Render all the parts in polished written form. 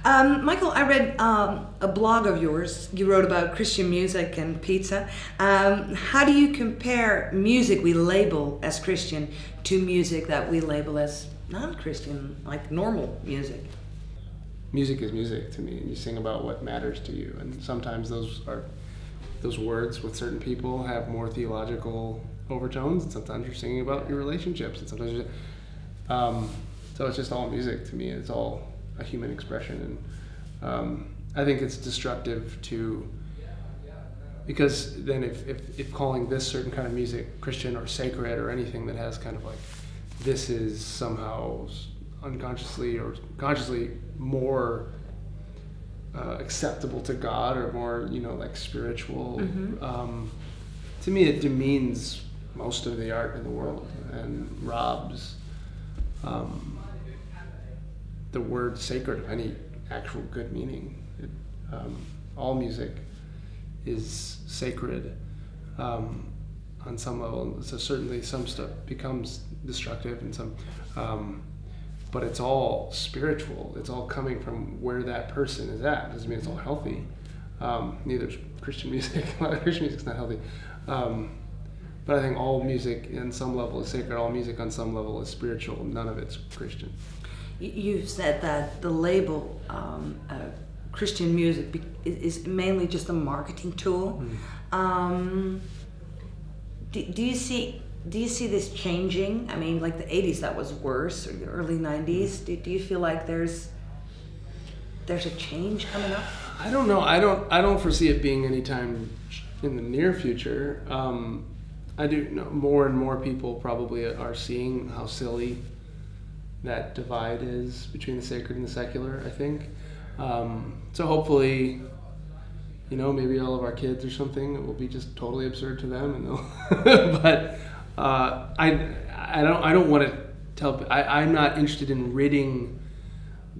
Michael, I read a blog of yours. You wrote about Christian music and pizza. How do you compare music we label as Christian to music that we label as non-Christian, like normal music? Music is music to me, and you sing about what matters to you. And sometimes those words with certain people have more theological overtones, and sometimes you're singing about your relationships, and sometimes so it's just all music to me. It's all a human expression, and I think it's destructive because then if calling this certain kind of music Christian or sacred or anything that has kind of like this is somehow unconsciously or consciously more acceptable to God or more like spiritual, to me it demeans most of the art in the world and robs the word sacred of any actual good meaning. All music is sacred on some level. So certainly some stuff becomes destructive and some, but it's all spiritual. It's all coming from where that person is at. Doesn't mean it's all healthy. Neither is Christian music. Christian music's not healthy. But I think all music in some level is sacred. All music on some level is spiritual. None of it's Christian. You've said that the label Christian music is mainly just a marketing tool. Do you see this changing? I mean, like the 80s, that was worse, or the early 90s. Do you feel like there's a change coming up? I don't know. I don't foresee it being anytime in the near future. I do know more and more people probably are seeing how silly that divide is between the sacred and the secular, I think. So hopefully, maybe all of our kids or something, it will be just totally absurd to them, and they'll but I don't want to tell. I'm not interested in ridding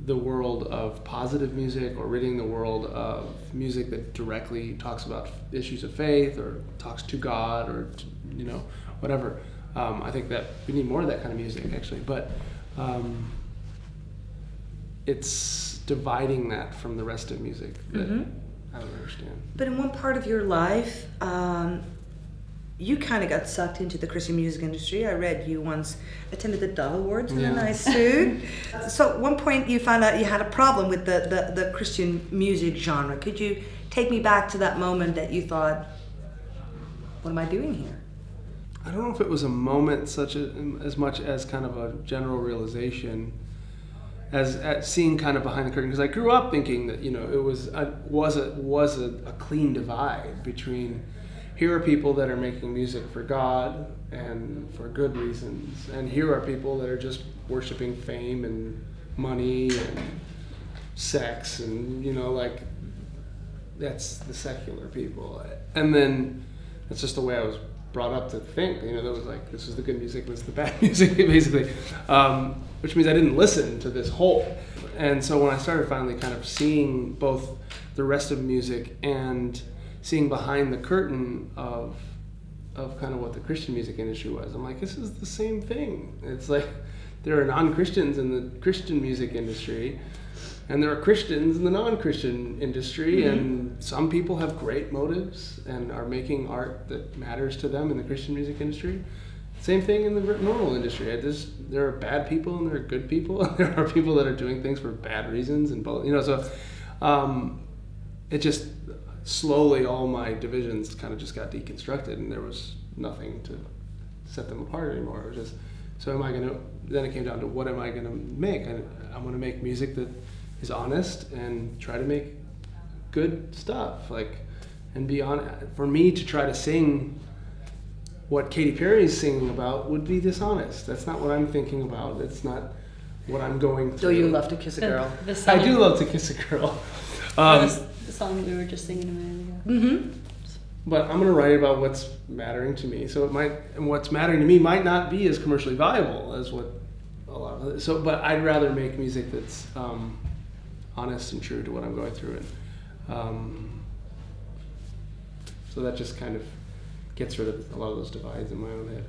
the world of positive music or ridding the world of music that directly talks about issues of faith or talks to God or whatever. I think that we need more of that kind of music actually, but it's dividing that from the rest of music that I don't understand. But in one part of your life, you kind of got sucked into the Christian music industry. I read you once attended the Dove Awards in a nice suit. So at one point you found out you had a problem with the Christian music genre. Could you take me back to that moment that you thought, what am I doing here? I don't know if it was a moment as much as kind of a general realization as at seeing kind of behind the curtain, because I grew up thinking that it was a clean divide between here are people that are making music for God and for good reasons, and here are people that are just worshiping fame and money and sex and like that's the secular people. And then that's just the way I was brought up to think. There was like, this is the good music, this is the bad music, basically, which means I didn't listen to this whole. And so when I started finally kind of seeing both the rest of music and seeing behind the curtain of kind of what the Christian music industry was, I'm like, this is the same thing. It's like there are non-Christians in the Christian music industry, and there are Christians in the non-Christian industry, and some people have great motives and are making art that matters to them in the Christian music industry. Same thing in the normal industry. There are bad people and there are good people, and there are people that are doing things for bad reasons, and both. So it just slowly all my divisions kind of just got deconstructed, and there was nothing to set them apart anymore. It was just, so then it came down to what am I gonna make? I'm gonna make music that is honest and try to make good stuff, and be on. For me to try to sing what Katy Perry is singing about would be dishonest. That's not what I'm thinking about. It's not what I'm going through. Do you love to kiss a girl? I do love to kiss a girl. The song we were just singing a minute ago. But I'm going to write about what's mattering to me. So what's mattering to me might not be as commercially viable as what a lot of it. So, but I'd rather make music that's honest and true to what I'm going through, and so that just kind of gets rid of a lot of those divides in my own head.